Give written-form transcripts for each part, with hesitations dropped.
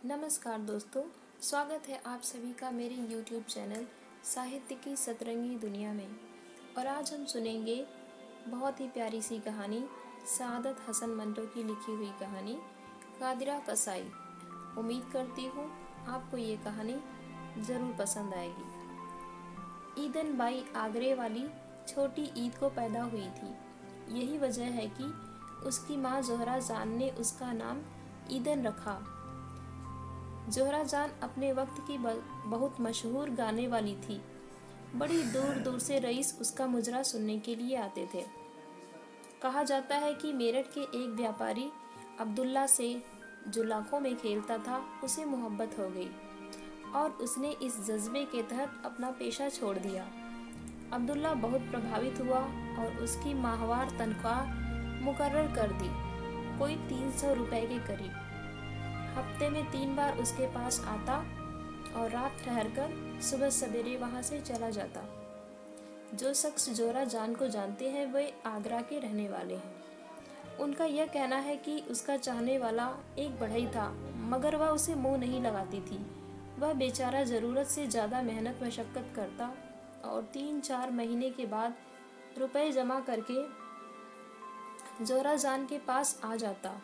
नमस्कार दोस्तों, स्वागत है आप सभी का मेरे YouTube चैनल साहित्य की सतरंगी दुनिया में। और आज हम सुनेंगे बहुत ही प्यारी सी कहानी, सादत हसन मंटो की लिखी हुई कहानी कादिरा कसाई। उम्मीद करती हूँ आपको ये कहानी ज़रूर पसंद आएगी। ईदन बाई आगरे वाली छोटी ईद को पैदा हुई थी। यही वजह है कि उसकी माँ ज़ोहरा जान ने उसका नाम ईदन रखा। ज़ोहरा जान अपने वक्त की बहुत मशहूर गाने वाली थी। बड़ी दूर दूर से रईस उसका मुजरा सुनने के लिए आते थे। कहा जाता है कि मेरठ के एक व्यापारी अब्दुल्ला से, जो लाखों में खेलता था, उसे मोहब्बत हो गई और उसने इस जज्बे के तहत अपना पेशा छोड़ दिया। अब्दुल्ला बहुत प्रभावित हुआ और उसकी माहवार तनख्वाह मुकर्रर कर दी, कोई 300 रुपए के करीब। हफ्ते में 3 बार उसके पास आता और रात ठहरकर सुबह सवेरे वहां से चला जाता। जो शख्स ज़ोहरा जान को जानते हैं वे आगरा के रहने वाले हैं। उनका यह कहना है कि उसका चाहने वाला एक बढ़ई था, मगर वह उसे मुंह नहीं लगाती थी। वह बेचारा ज़रूरत से ज़्यादा मेहनत मशक्क़त करता और 3-4 महीने के बाद रुपए जमा करके ज़ोहरा जान के पास आ जाता,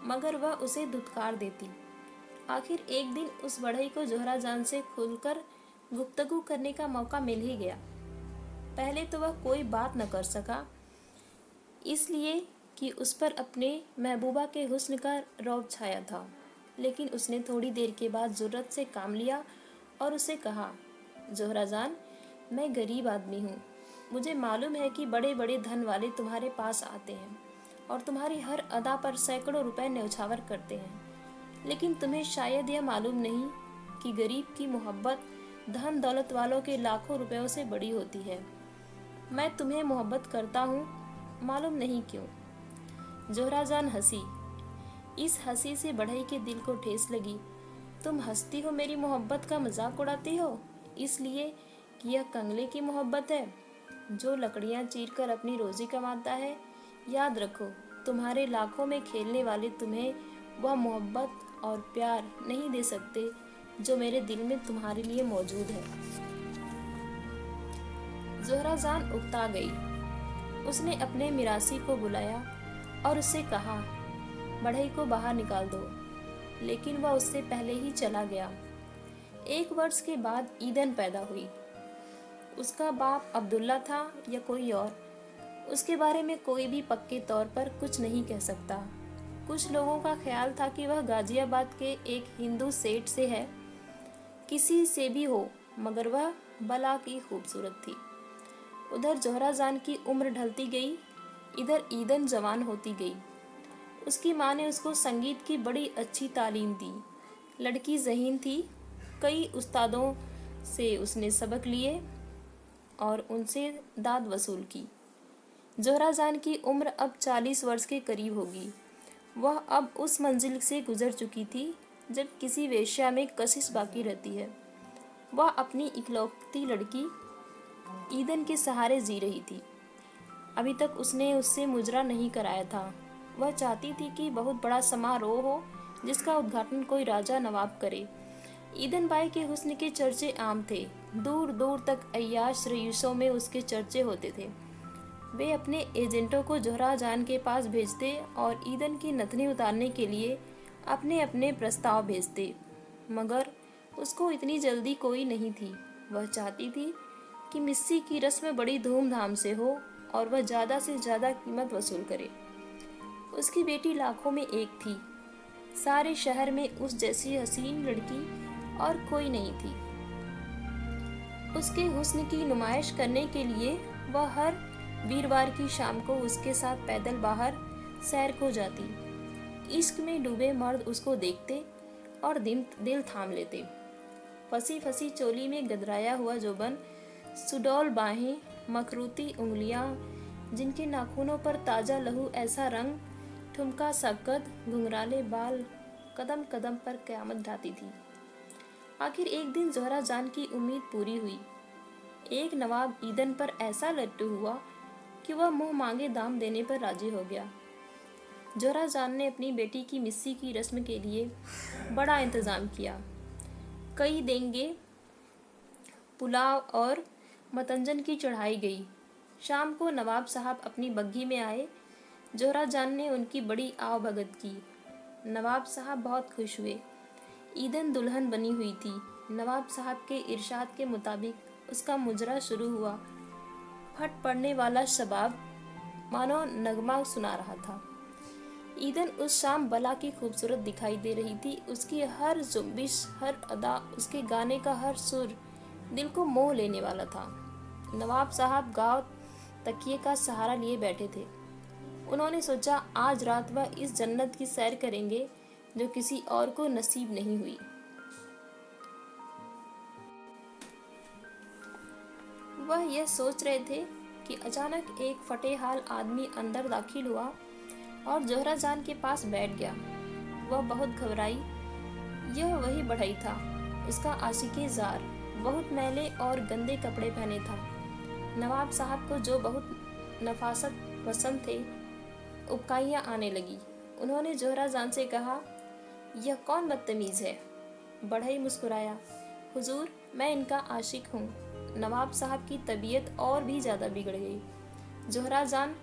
मगर वह उसे धुतकार देती। आखिर एक दिन उस बढ़ई को ज़ोहरा जान से खुलकर गुफ्तगू करने का मौका मिल ही गया। पहले तो वह कोई बात न कर सका, इसलिए कि उस पर अपने महबूबा के हुस्न का रौब छाया था। लेकिन उसने थोड़ी देर के बाद ज़ुर्रत से काम लिया और उसे कहा, ज़ोहरा जान, मैं गरीब आदमी हूँ। मुझे मालूम है कि बड़े बड़े धन वाले तुम्हारे पास आते हैं और तुम्हारी हर अदा पर सैकड़ों रुपए न्यौछावर करते हैं, लेकिन तुम्हें शायद यह मालूम नहीं कि गरीब की मोहब्बत धन दौलत वालों के लाखों रुपयों से बड़ी होती है। मैं तुम्हें मोहब्बत करता हूँ, मालूम नहीं क्यों। ज़ोहरा जान हंसी। इस हंसी से बढ़ई के दिल को ठेस लगी। तुम हंसती हो, मेरी मोहब्बत का मजाक उड़ाती हो, इसलिए कि यह कंगले की मोहब्बत है जो लकड़ियाँ चीर कर अपनी रोजी कमाता है। याद रखो, तुम्हारे लाखों में खेलने वाले तुम्हें वह मोहब्बत और प्यार नहीं दे सकते जो मेरे दिल में तुम्हारे लिए मौजूद है। ज़ोहरा जान उकता गई। उसने अपने मिरासी को बुलाया और उससे कहा, बढ़ई को बाहर निकाल दो, लेकिन वह उससे पहले ही चला गया। 1 वर्ष के बाद ईदन पैदा हुई। उसका बाप अब्दुल्ला था या कोई और, उसके बारे में कोई भी पक्के तौर पर कुछ नहीं कह सकता। कुछ लोगों का ख्याल था कि वह गाजियाबाद के एक हिंदू सेठ से है, किसी से भी हो, मगर वह बला की खूबसूरत थी। उधर ज़ोहरा जान की उम्र ढलती गई, इधर ईदन जवान होती गई। उसकी माँ ने उसको संगीत की बड़ी अच्छी तालीम दी। लड़की ज़हीन थी। कई उस्तादों से उसने सबक लिए और उनसे दाद वसूल की। ज़ोहरा जान की उम्र अब 40 वर्ष के करीब होगी। वह अब उस मंजिल से गुजर चुकी थी जब किसी वेश्या में कशिश बाकी रहती है। वह अपनी इकलौती लड़की ईदन के सहारे जी रही थी। अभी तक उसने उससे मुजरा नहीं कराया था। वह चाहती थी कि बहुत बड़ा समारोह हो जिसका उद्घाटन कोई राजा नवाब करे। ईदन बाई के हुस्न के चर्चे आम थे। दूर दूर तक अय्याश रईसों में उसके चर्चे होते थे। वे अपने एजेंटों को ज़ोहरा जान के पास भेजते और ईदन की नथनी उतारने के लिए अपने अपने प्रस्ताव भेजते, मगर उसको इतनी जल्दी कोई नहीं थी। वह चाहती थी कि मिस्सी की रस्म बड़ी धूमधाम से हो और वह ज़्यादा से ज़्यादा कीमत वसूल करे। उसकी बेटी लाखों में एक थी। सारे शहर में उस जैसी हसीन लड़की और कोई नहीं थी। उसके हुस्न की नुमाइश करने के लिए वह हर वीरवार की शाम को उसके साथ पैदल बाहर सैर को जाती। इश्क में डूबे मर्द उसको देखते और दिल थाम लेते। फंसी फंसी चोली में गदराया हुआ जोबन, सुडौल बाहें, मखरूती उंगलियां, जिनके नाखूनों पर ताजा लहू ऐसा रंग, ठुमका सा कद, घुंघराले बाल, कदम कदम पर कयामत ढाती थी। आखिर एक दिन ज़ोहरा जान की उम्मीद पूरी हुई। एक नवाब ईदन पर ऐसा लट्टू हुआ कि वह मुंह मांगे दाम देने पर राजी हो गया। जोहरा जान ने अपनी बेटी की मिस्सी की रस्म के लिए बड़ा इंतज़ाम किया। कई देंगे, पुलाव और मतंजन की चढ़ाई गई। शाम को नवाब साहब अपनी बग्घी में आए। जोहरा जान ने उनकी बड़ी आवभगत की। नवाब साहब बहुत खुश हुए। ईदन दुल्हन बनी हुई थी। नवाब साहब के इरशाद के मुताबिक उसका मुजरा शुरू हुआ। फट पड़ने वाला शबाब मानो नगमा सुना रहा था। ईदन उस शाम बला की खूबसूरत दिखाई दे रही थी। उसकी हर जुम्बिश, हर अदा, उसके गाने का हर सुर दिल को मोह लेने वाला था। नवाब साहब गाँव तकिए का सहारा लिए बैठे थे। उन्होंने सोचा आज रात वह इस जन्नत की सैर करेंगे जो किसी और को नसीब नहीं हुई। वह यह सोच रहे थे कि अचानक एक फटेहाल आदमी अंदर दाखिल हुआ और जोहरा जान के पास बैठ गया। वह बहुत घबराई। यह वही बढ़ई था, उसका आशिकी जार। बहुत मैले और गंदे कपड़े पहने था। नवाब साहब को जो बहुत नफासत पसंद थे, उबकाइयाँ आने लगी। उन्होंने जोहरा जान से कहा, यह कौन बदतमीज़ है? बढ़ई मुस्कुराया, हुजूर, मैं इनका आशिक हूँ। नवाब साहब की तबीयत और भी ज़्यादा बिगड़ गई। जोहरा जान,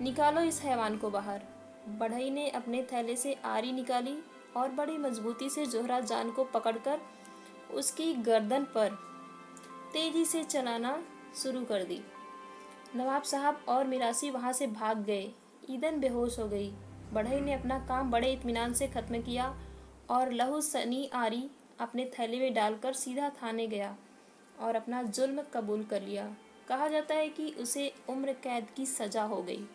निकालो इस हैवान को बाहर। बढ़ई ने अपने थैले से आरी निकाली और बड़ी मजबूती से जोहरा जान को पकड़कर उसकी गर्दन पर तेजी से चलाना शुरू कर दी। नवाब साहब और मिरासी वहाँ से भाग गए। ईदन बेहोश हो गई। बढ़ई ने अपना काम बड़े इत्मीनान से खत्म किया और लहू सनी आरी अपने थैले में डालकर सीधा थाने गया और अपना जुल्म कबूल कर लिया। कहा जाता है कि उसे उम्र कैद की सजा हो गई।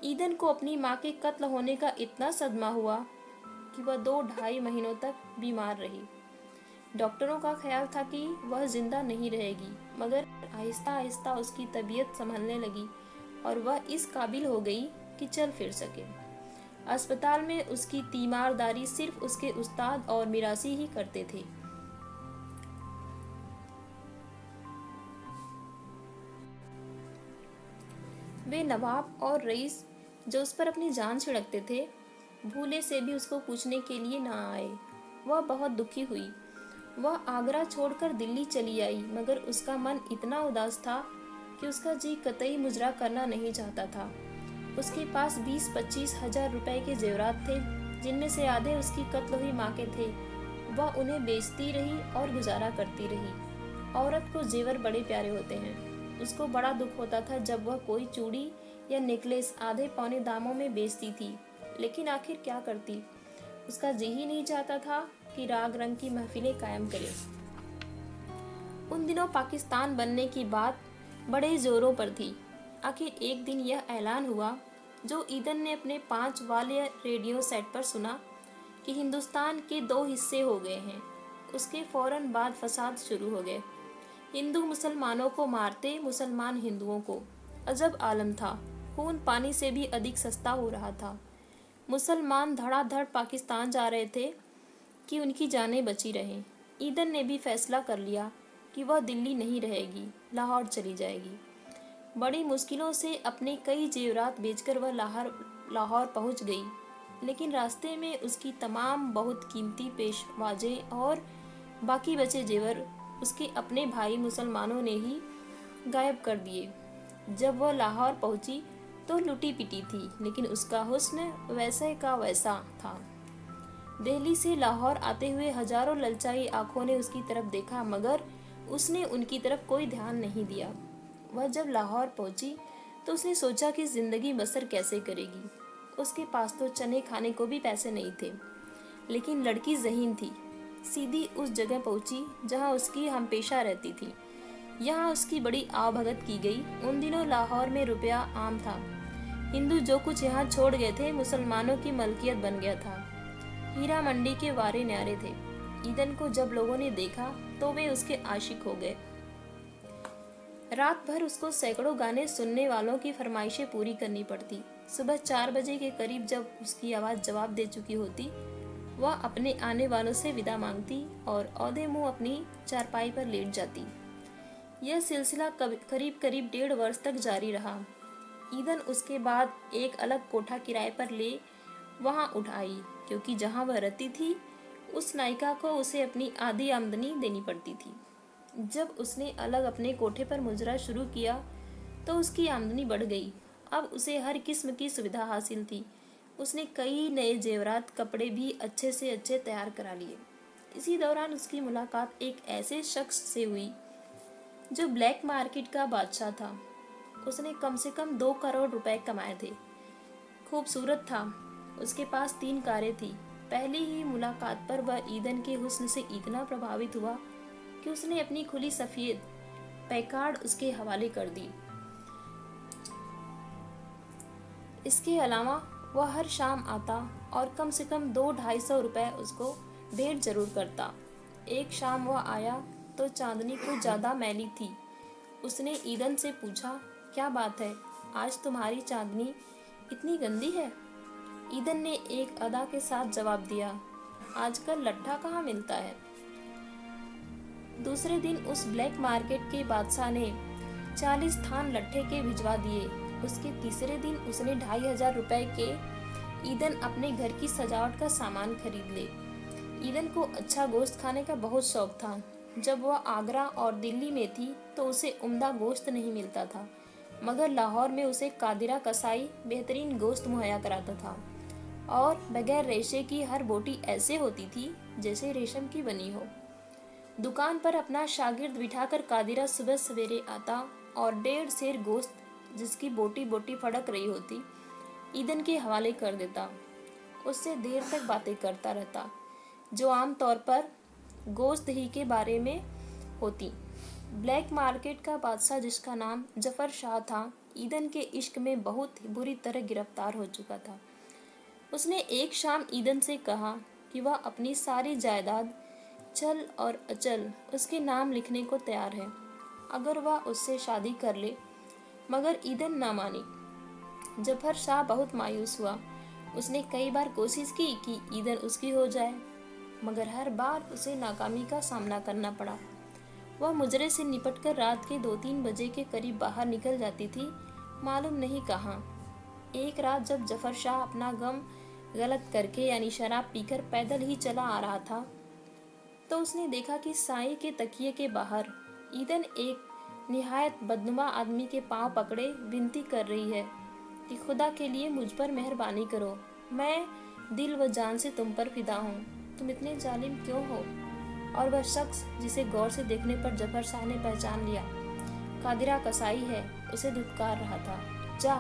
ईदन को अपनी माँ के कत्ल होने का इतना सदमा हुआ कि वह 2-2.5 महीनों तक बीमार रही। डॉक्टरों का ख्याल था कि वह जिंदा नहीं रहेगी, मगर आहिस्ता आहिस्ता उसकी तबीयत संभलने लगी और वह इस काबिल हो गई कि चल फिर सके। अस्पताल में उसकी तीमारदारी सिर्फ उसके उस्ताद और मिरासी ही करते थे। वे नवाब और रईस जो उस पर अपनी जान छिड़कते थे, भूले से भी उसको पूछने के लिए ना आए। वह बहुत दुखी हुई। वह आगरा छोड़कर दिल्ली चली आई, मगर उसका मन इतना उदास था कि उसका जी कतई मुजरा करना नहीं चाहता था। उसके पास 20-25 हजार रुपए के जेवरात थे, जिनमें से आधे उसकी कत्ल हुई माँ के थे। वह उन्हें बेचती रही और गुजारा करती रही। औरत को जेवर बड़े प्यारे होते हैं। उसको बड़ा दुख होता था जब वह कोई चूड़ी या नेकलेस आधे पौने दामों में बेचती थी, लेकिन आखिर क्या करती। उसका जी ही नहीं चाहता था कि राग रंग की महफिलें कायम करे। उन दिनों पाकिस्तान बनने की बात बड़े जोरों पर थी। आखिर एक दिन यह ऐलान हुआ, जो ईदन ने अपने 5 वाले रेडियो सेट पर सुना, कि हिंदुस्तान के 2 हिस्से हो गए हैं। उसके फौरन बाद फसाद शुरू हो गए। हिंदू मुसलमानों को मारते, मुसलमान हिंदुओं को। अजब आलम था। खून पानी से भी अधिक सस्ता हो रहा था। मुसलमान धड़ाधड़ पाकिस्तान जा रहे थे कि उनकी जानें बची रहें। ईदन ने भी फैसला कर लिया कि वह दिल्ली नहीं रहेगी, लाहौर चली जाएगी। बड़ी मुश्किलों से अपने कई जेवरात बेचकर वह लाहौर पहुंच गई, लेकिन रास्ते में उसकी तमाम बहुत कीमती पेशवाजें और बाकी बचे जेवर उसके अपने भाई मुसलमानों ने ही गायब कर दिए। जब वह लाहौर पहुंची तो लुटी पिटी थी, लेकिन उसका हुस्न वैसे का वैसा था। दिल्ली से लाहौर आते हुए हजारों ललचाई आंखों ने उसकी तरफ देखा, मगर उसने उनकी तरफ कोई ध्यान नहीं दिया। वह जब लाहौर पहुंची तो उसने सोचा कि जिंदगी बसर कैसे करेगी। उसके पास तो चने खाने को भी पैसे नहीं थे, लेकिन लड़की ज़हीन थी। सीधी उस जगह पहुंची जहां उसकी हमपेशा रहती थी। यहाँ उसकी बड़ी आवभगत की गई। उन दिनों लाहौर में रुपया आम था। हिंदू जो कुछ यहाँ छोड़ गए थे, मुसलमानों की मलकियत बन गया था। हीरा मंडी के वारे न्यारे थे। ईदन को जब लोगों ने देखा तो वे उसके आशिक हो गए। रात भर उसको सैकड़ों गाने सुनने वालों की फरमाइशें पूरी करनी पड़ती। सुबह 4 बजे के करीब जब उसकी आवाज़ जवाब दे चुकी होती, वह अपने आने वालों से विदा मांगती और औधे मुंह अपनी चारपाई पर लेट जाती। यह सिलसिला करीब करीब 1.5 वर्ष तक जारी रहा। ईदन उसके बाद एक अलग कोठा किराए पर ले वहाँ उठ आई, क्योंकि जहाँ वह रहती थी उस नायिका को उसे अपनी आधी आमदनी देनी पड़ती थी। जब उसने अलग अपने कोठे पर मुजरा शुरू किया तो उसकी आमदनी बढ़ गई। अब उसे हर किस्म की सुविधा हासिल थी। उसने कई नए जेवरात, कपड़े भी अच्छे से अच्छे तैयार करा लिए। इसी दौरान उसकी मुलाकात एक ऐसे शख्स से हुई जो ब्लैक मार्केट का बादशाह था। उसने कम से कम 2 करोड़ रुपए कमाए थे। खूबसूरत था। उसके पास 3 कारें थी। पहली ही मुलाकात पर वह ईदन के हुस्न से इतना प्रभावित हुआ कि उसने अपनी खुली सफेद पैकार्ड उसके हवाले कर दी। इसके अलावा वह हर शाम आता और कम से कम 200-250 रुपए उसको भेंट जरूर करता। एक शाम वह आया तो चांदनी कुछ ज्यादा मैली थी। उसने ईदन से पूछा, क्या बात है, आज तुम्हारी चांदनी इतनी गंदी है? ईदन ने एक अदा के साथ जवाब दिया, आजकल लट्ठा कहाँ मिलता है। दूसरे दिन उस ब्लैक मार्केट के बादशाह ने 40 थान लट्ठे के भिजवा दिए। उसके तीसरे दिन उसने 2500 रुपए के ईदन अपने घर की सजावट का सामान खरीद ले। ईदन को अच्छा गोश्त खाने का बहुत शौक था। जब वह आगरा और दिल्ली में थी तो उसे उम्दा गोश्त नहीं मिलता था, मगर लाहौर में उसे कादिरा कसाई बेहतरीन गोश्त मुहैया कराता था और बगैर रेशे की हर बोटी ऐसे होती थी जैसे रेशम की बनी हो। दुकान पर अपना शागिर्द बिठाकर कादिरा सुबह सवेरे आता और 1.5 सेर गोश्त, जिसकी बोटी बोटी फड़क रही होती, ईदन के हवाले कर देता। उससे देर तक बातें करता रहता, जो आम तौर पर गोश्त ही के बारे में होती। ब्लैक मार्केट का बादशाह, जिसका नाम जफर शाह था, ईदन के इश्क में बहुत बुरी तरह गिरफ्तार हो चुका था। उसने एक शाम ईदन से कहा कि वह अपनी सारी जायदाद, चल और अचल, उसके नाम लिखने को तैयार है अगर वह उससे शादी कर ले, मगर ईदन ना मानी। जफर शाह बहुत मायूस हुआ। उसने कई बार कोशिश की कि ईदन उसकी हो जाए, मगर हर बार उसे नाकामी का सामना करना पड़ा। वह मुजरे से निपटकर रात के 2-3 बजे के करीब बाहर निकल जाती थी, मालूम नहीं कहाँ। एक रात जब जफर शाह अपना गम गलत करके यानी शराब पीकर पैदल ही चला आ रहा था, तो उसने देखा कि साई के तकिए के बाहर ईदन एक निहायत बदनुमा आदमी के पांव पकड़े विनती कर रही है कि खुदा के लिए मुझ पर मेहरबानी करो, मैं दिल व जान से तुम पर फिदा हूँ, तुम इतने जालिम क्यों हो। और वह शख्स, जिसे गौर से देखने पर जफर शाह ने पहचान लिया, कादिरा कसाई है, उसे धुतकार रहा था, जा,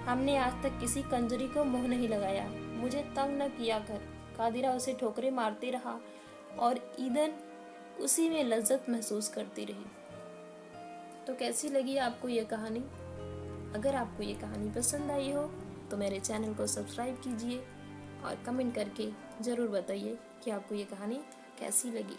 हमने आज तक किसी कंजरी को मुंह नहीं लगाया, मुझे तंग न किया कर। कादिरा उसे ठोकरे मारते रहा और ईदन उसी में लज्जत महसूस करती रही। तो कैसी लगी आपको ये कहानी? अगर आपको ये कहानी पसंद आई हो तो मेरे चैनल को सब्सक्राइब कीजिए और कमेंट करके ज़रूर बताइए कि आपको ये कहानी कैसी लगी।